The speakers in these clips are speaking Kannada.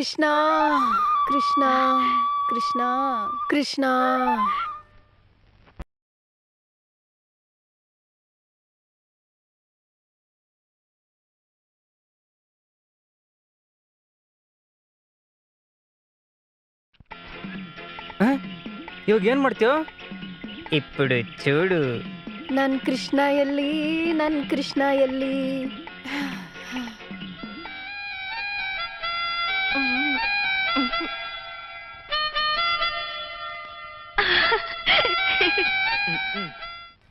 ಕೃಷ್ಣ ಕೃಷ್ಣ ಕೃಷ್ಣ ಕೃಷ್ಣ. ಇವಾಗ ಏನ್ ಮಾಡ್ತೀಯೋ? ఇప్పుడు చూడు. ನನ್ ಕೃಷ್ಣ ಎಲ್ಲಿ, ನನ್ ಕೃಷ್ಣ ಎಲ್ಲಿ?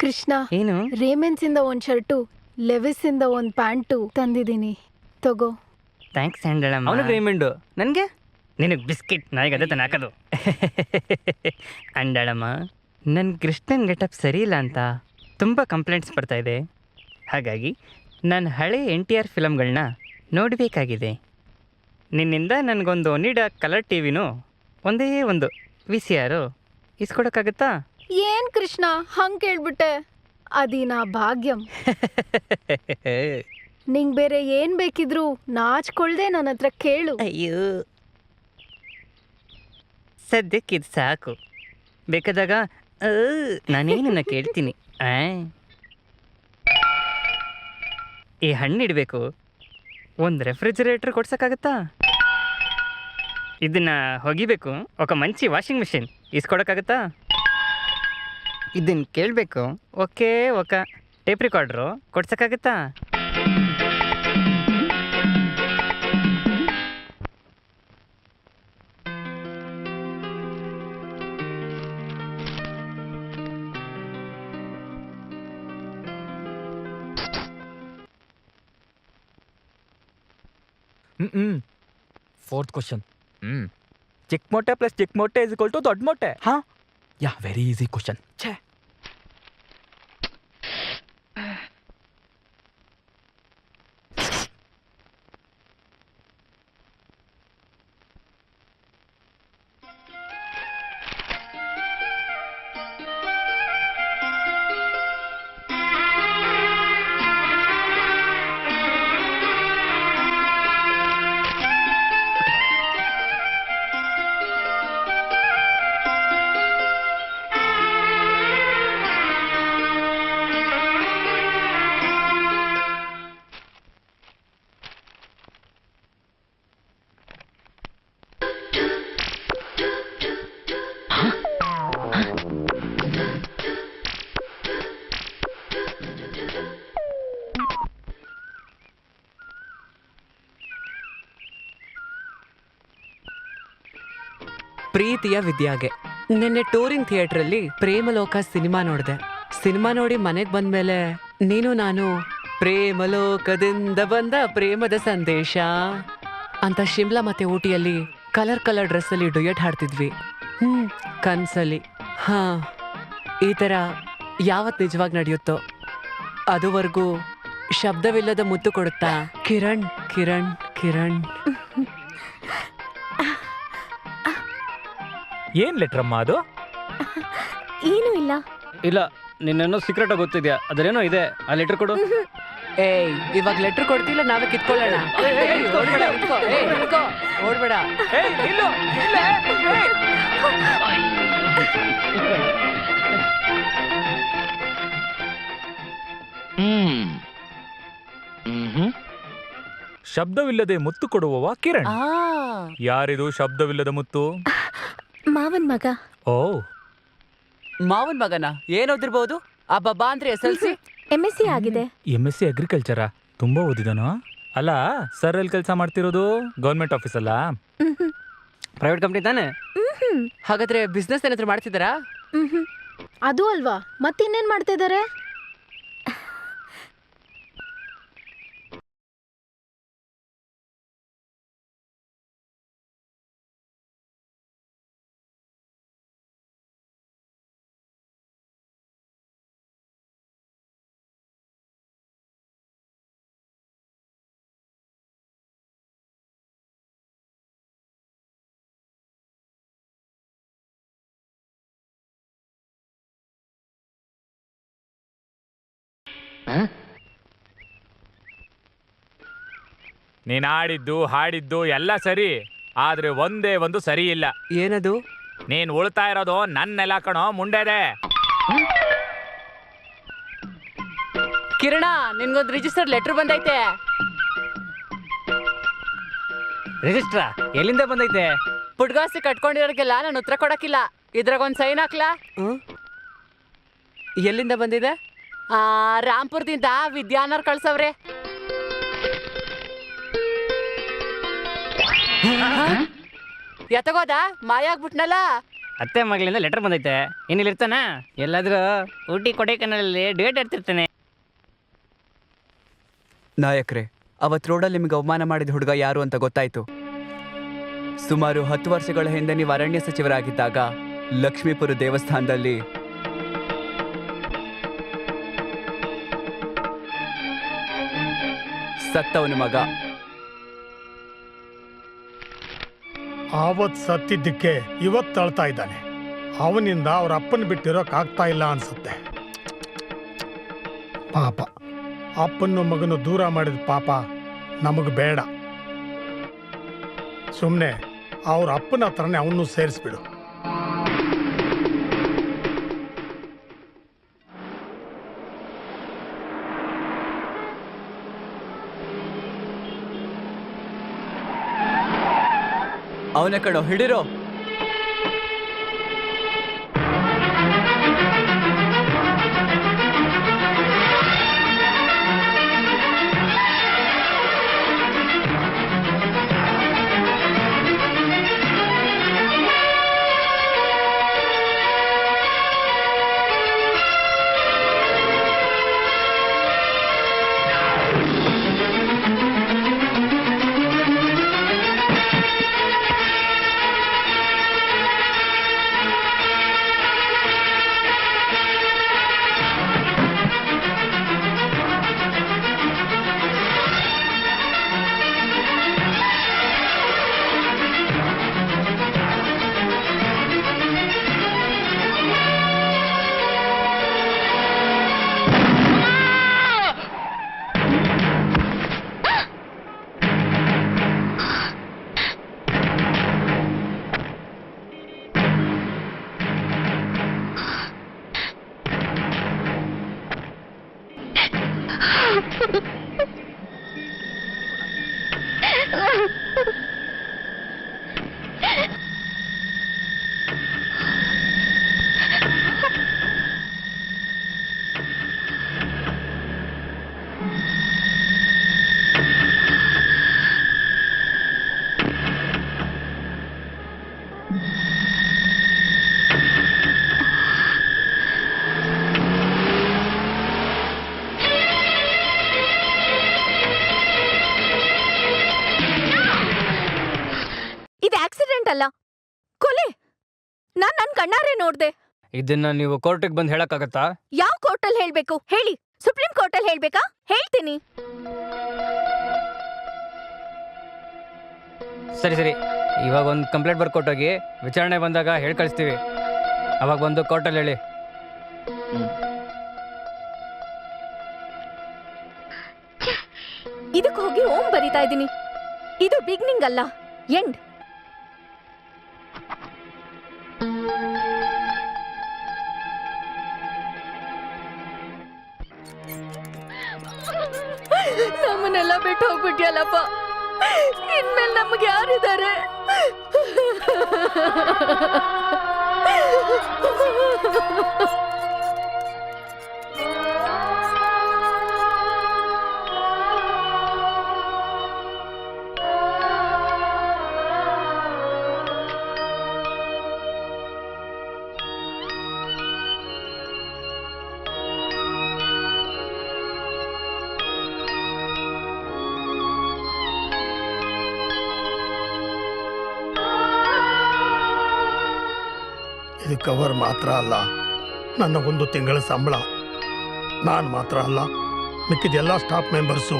ಕೃಷ್ಣ, ಏನು? ರೇಮೆನ್ಸ್ ಇಂದ ಒಂದ್ ಶರ್ಟು, ಲೆವಿಸ್ ಇಂದ ಒಂದ್ ಪ್ಯಾಂಟು ತಂದಿದ್ದೀನಿ, ತಗೋ. ಥ್ಯಾಂಕ್ಸ್ ಹ್ಯಾಂಡಳಮ್ಮ. ಅವನಿಗೆ ರೇಮಂಡು, ನನಗೆ ನಿನಗೆ ಬಿಸ್ಕೆಟ್. ನಾಯಿಗೆ ಅದೇ ತಾನೆ ಹಾಕೋದು. ಅಂಡಳಮ್ಮ, ನನ್ನ ಕೃಷ್ಣನ್ ಗೆಟಪ್ ಸರಿ ಇಲ್ಲ ಅಂತ ತುಂಬ ಕಂಪ್ಲೇಂಟ್ಸ್ ಬರ್ತಾಯಿದೆ. ಹಾಗಾಗಿ ನಾನು ಹಳೆ NTR ಫಿಲಮ್ಗಳನ್ನ ನೋಡಬೇಕಾಗಿದೆ. ನಿನ್ನಿಂದ ನನಗೊಂದು ಒನಿಡಾ ಕಲರ್ ಟಿವಿನೂ ಒಂದೇ ಒಂದು VCR ಇಸ್ಕೊಡೋಕ್ಕಾಗತ್ತಾ? ಏನ್ ಕೃಷ್ಣ ಹಂಗ್ ಕೇಳ್ಬಿಟ್ಟೆ? ಅದೀನಾ ಭಾಗ್ಯಂ. ನಿಂಗ್ ಬೇರೆ ಏನ್ ಬೇಕಿದ್ರು ನಾಚ್ಕೊಳ್ದೆ ನನ್ನ ಹತ್ರ ಕೇಳು. ಅಯ್ಯೋ, ಸದ್ಯಕ್ಕೆ ಇದು ಸಾಕು. ಬೇಕಾದಾಗ ನಾನೇನನ್ನ ಕೇಳ್ತೀನಿ. ಈ ಹಣ್ಣು ಇಡಬೇಕು, ಒಂದು ರೆಫ್ರಿಜರೇಟರ್ ಕೊಡ್ಸೋಕ್ಕಾಗತ್ತಾ? ಇದನ್ನು ಹೊಗಿಬೇಕು, ఒక మంచి ವಾಷಿಂಗ್ ಮಿಷಿನ್ ಇಸ್ಕೊಡೋಕ್ಕಾಗತ್ತಾ? ಇದನ್ನು ಕೇಳಬೇಕು, okay tape recorder ಕೊಡ್ಸೋಕ್ಕಾಗತ್ತಾ? Fourth question. ಚಿಕ್ಕ ಮೊಟ್ಟೆ ಪ್ಲಸ್ ಚಿಕ್ಕ ಮೊಟ್ಟೆ ಇಸ್ ಈಕ್ವಲ್ ಟು ದೊಡ್ಡ ಮೊಟ್ಟೆ. ಹಾ, ಯಾ, ವೆರಿ ಈಸಿ ಕ್ವಶನ್. ಛೇ, ಪ್ರೀತಿಯ ವಿದ್ಯಾಗೆ ನಿನ್ನೆ ಟೂರಿಂಗ್ ಥಿಯೇಟ್ರಲ್ಲಿ ಪ್ರೇಮಲೋಕ ಸಿನಿಮಾ ನೋಡಿದೆ. ಸಿನಿಮಾ ನೋಡಿ ಮನೆಗೆ ಬಂದ್ಮೇಲೆ ನೀನು ನಾನು ಪ್ರೇಮಲೋಕದಿಂದ ಬಂದ ಪ್ರೇಮದ ಸಂದೇಶ ಅಂತ ಶಿಮ್ಲಾ ಮತ್ತೆ ಊಟಿಯಲ್ಲಿ ಕಲರ್ ಡ್ರೆಸ್ಸಲ್ಲಿ ಡುಯೆಟ್ ಹಾಡ್ತಿದ್ವಿ. ಕನ್ಸಲ್ಲಿ. ಹಾ, ಈ ಥರ ಯಾವತ್ತು ನಿಜವಾಗಿ ನಡೆಯುತ್ತೋ ಅದುವರೆಗೂ ಶಬ್ದವಿಲ್ಲದ ಮುತ್ತು ಕೊಡುತ್ತಾ ಕಿರಣ್ ಕಿರಣ್ ಕಿರಣ್. ಏನ್ ಲೆಟ್ರ್ ಅಮ್ಮ ಅದು? ಏನೂ ಇಲ್ಲ. ಇಲ್ಲ, ನಿನ್ನೇನೋ ಸೀಕ್ರೆಟ್ ಆಗಿ ಗೊತ್ತಿದ್ಯಾ? ಅದೇನೋ ಇದೆ, ಆ ಲೆಟರ್ ಕೊಡು. ಏಯ್, ಇವಾಗ ಲೆಟರ್ ಕೊಡ್ತಿಲ್ಲ, ನಾವೇ ಕಿತ್ಕೊಳ್ಳೋಣ. ಓಡ್ಬೇಡ. ಶಬ್ದವಿಲ್ಲದೆ ಮುತ್ತು ಕೊಡುವವ ಕಿರಣ್. ಯಾರಿದು ಶಬ್ದವಿಲ್ಲದ ಮುತ್ತು? ಮಾವನ್ ಮಗ. ಓ, ಮಾವನ್ ಮಗನ? ಏನ್ ಓದಿರ್ಬೋದು? ಅಬ್ಬಬ್ಬಾ ಅಂದ್ರೆ SLC, MSc ಆಗಿದೆ. MSc ಅಗ್ರಿಕಲ್ಚರಾ? ತುಂಬಾ ಓದಿದನೋ. ಅಲ್ಲ, ಸರ್ ಎಲ್ಲಿ ಕೆಲಸ ಮಾಡ್ತಿರೋದು? ಗೌರ್ಮೆಂಟ್ ಆಫೀಸ್ ಅಲ್ಲ, ಪ್ರೈವೇಟ್ ಕಂಪ್ನಿ ತಾನೆ? ಹಾಗಾದ್ರೆ ಬಿಸ್ನೆಸ್ ಏನಾದ್ರು ಮಾಡ್ತಿದ್ದಾರಾ? ಅದು ಅಲ್ವಾ, ಮತ್ತಿನ್ನೇನ್ ಮಾಡ್ತಾ ಇದಾರೆ? ನೀನ್ ಆಡಿದ್ದು ಹಾಡಿದ್ದು ಎಲ್ಲ ಸರಿ, ಆದ್ರೆ ಒಂದೇ ಒಂದು ಸರಿ ಇಲ್ಲ. ಏನದು? ನೀನ್ ಉಳ್ತಾ ಇರೋದು ನನ್ನೆಲ್ಲ ಕಣೋ ಮುಂಡೆದೆ. ಕಿರಣ, ನಿನ್ಗೊಂದು ರಿಜಿಸ್ಟರ್ ಲೆಟರ್ ಬಂದೈತೆ. ರಿಜಿಸ್ಟ್ರಾ ಎಲ್ಲಿಂದ ಬಂದೈತೆ? ಪುಟ್ಗಾಸಿ ಕಟ್ಕೊಂಡಿರೋರ್ಗೆಲ್ಲ ನಾನು ಉತ್ತರ ಕೊಡಕ್ಕಿಲ್ಲ. ಇದ್ರಾಗ ಒಂದು ಸೈನ್ ಹಾಕ್ಲಾ? ಎಲ್ಲಿಂದ ಬಂದಿದೆ? ರಾಂಪುರದಿಂದ ವಿದ್ಯಾನವ್ರು ಕಳ್ಸವ್ರೆ. ಎತ್ತಗೋದ ಮಾಯ ಆಗ್ಬಿಟ್ನಲ್ಲ. ಅತ್ತೆ ಮಗಳಿಂದ ಲೆಟರ್ ಬಂದೈತೆ. ಇನ್ನಿಲ್ಲಿ ಇರ್ತಾನ? ಎಲ್ಲಾದ್ರೂ ಊಟಿ ಕೊಡೈಕನಲ್ಲಿ ಡೇಟ್ ಇರ್ತಿರ್ತಾನೆ. ನಾಯಕ್ರೆ, ಅವತ್ತು ರೋಡಲ್ಲಿ ನಿಮಗೆ ಅವಮಾನ ಮಾಡಿದ ಹುಡುಗ ಯಾರು ಅಂತ ಗೊತ್ತಾಯ್ತು. ಸುಮಾರು 10 ವರ್ಷಗಳ ಹಿಂದೆ ನೀವು ಅರಣ್ಯ ಸಚಿವರಾಗಿದ್ದಾಗ ಲಕ್ಷ್ಮೀಪುರ ದೇವಸ್ಥಾನದಲ್ಲಿ ಸತ್ತವನ ಮಗ. ಆವತ್ ಸತ್ತಿದ್ದಕ್ಕೆ ಇವತ್ತು ಅಳ್ತಾ ಇದ್ದಾನೆ. ಅವನಿಂದ ಅವ್ರ ಅಪ್ಪನ ಬಿಟ್ಟಿರೋಕ್ ಆಗ್ತಾ ಇಲ್ಲ ಅನ್ಸುತ್ತೆ. ಪಾಪ, ಅಪ್ಪನ ಮಗನು ದೂರ ಮಾಡಿದ ಪಾಪ ನಮಗ್ ಬೇಡ. ಸುಮ್ಮನೆ ಅವ್ರ ಅಪ್ಪನ ಹತ್ರನೇ ಅವನು ಸೇರಿಸ್ಬಿಡು. ಅವನ ಕಣೋ, ಹಿಡಿರೋ. ಅಲ್ಲ, ಕೊಲೆ. ನಾನ್ ನನ್ ಕಣ್ಣಾರೆ ನೋಡ್ದೆ. ಇದನ್ನ ನೀವು ಕೋರ್ಟಿಗೆ ಬಂದು ಹೇಳಕ್ಕಾಗತ್ತಾ? ಯಾವ ಕೋರ್ಟಲ್ಲಿ ಹೇಳ್ಬೇಕು ಹೇಳಿ? ಸುಪ್ರೀಂ ಕೋರ್ಟಲ್ಲಿ ಹೇಳ್ಬೇಕಾ? ಹೇಳ್ತೀನಿ. ಸರಿ ಸರಿ, ಇವಾಗ ಒಂದು ಕಂಪ್ಲೇಂಟ್ ಬರ್ಕೊಟ್ಟೋಗಿ ವಿಚಾರಣೆ ಬಂದಾಗ ಹೇಳಿ ಕಳಿಸ್ತೀವಿ. ಅವಾಗ ಬಂದು ಕೋರ್ಟಲ್ಲಿ ಹೇಳಿ. ಇದಕ್ಕೆ ಹೋಗಿ ಓಂ ಬರಿತಾ ಇದ್ದೀನಿ. ಇದು ಬಿಗಿನಿಂಗ್ ಅಲ್ಲ, ಎಂಡ್. ನಮ್ಮನ್ನೆಲ್ಲ ಬಿಟ್ಟು ಹೋಗ್ಬಿಟ್ಯಲ್ಲಪ್ಪ. ಇನ್ಮೇಲೆ ನಮ್ಗೆ ಯಾರಿದ್ದಾರೆ? ಇದು ಕವರ್ ಮಾತ್ರ ಅಲ್ಲ, ನನ್ನ 1 ತಿಂಗಳ ಸಂಬಳ. ನಾನು ಮಾತ್ರ ಅಲ್ಲ, ಮಿಕ್ಕಿದ ಎಲ್ಲ ಸ್ಟಾಫ್ ಮೆಂಬರ್ಸು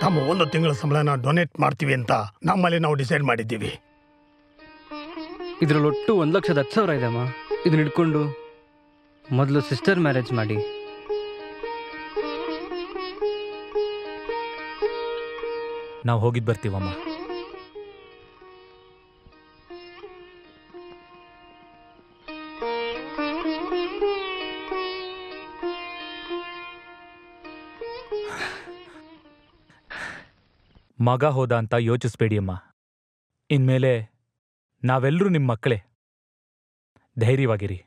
ತಮ್ಮ 1 ತಿಂಗಳ ಸಂಬಳನ ಡೊನೇಟ್ ಮಾಡ್ತೀವಿ ಅಂತ ನಮ್ಮಲ್ಲಿ ನಾವು ಡಿಸೈಡ್ ಮಾಡಿದ್ದೀವಿ. ಇದರಲ್ಲಿ ಒಟ್ಟು 1,10,000 ಇದೆಮ್ಮ. ಇದನ್ನ ಹಿಡ್ಕೊಂಡು ಮೊದಲು ಸಿಸ್ಟರ್ ಮ್ಯಾರೇಜ್ ಮಾಡಿ. ನಾವು ಹೋಗಿದ್ದು ಬರ್ತೀವಮ್ಮ. ಮಗ ಹೋದ ಅಂತ ಯೋಚಿಸ್ಬೇಡಿ ಅಮ್ಮ. ಇನ್ಮೇಲೆ ನಾವೆಲ್ಲರೂ ನಿಮ್ಮ ಮಕ್ಕಳೇ. ಧೈರ್ಯವಾಗಿರಿ.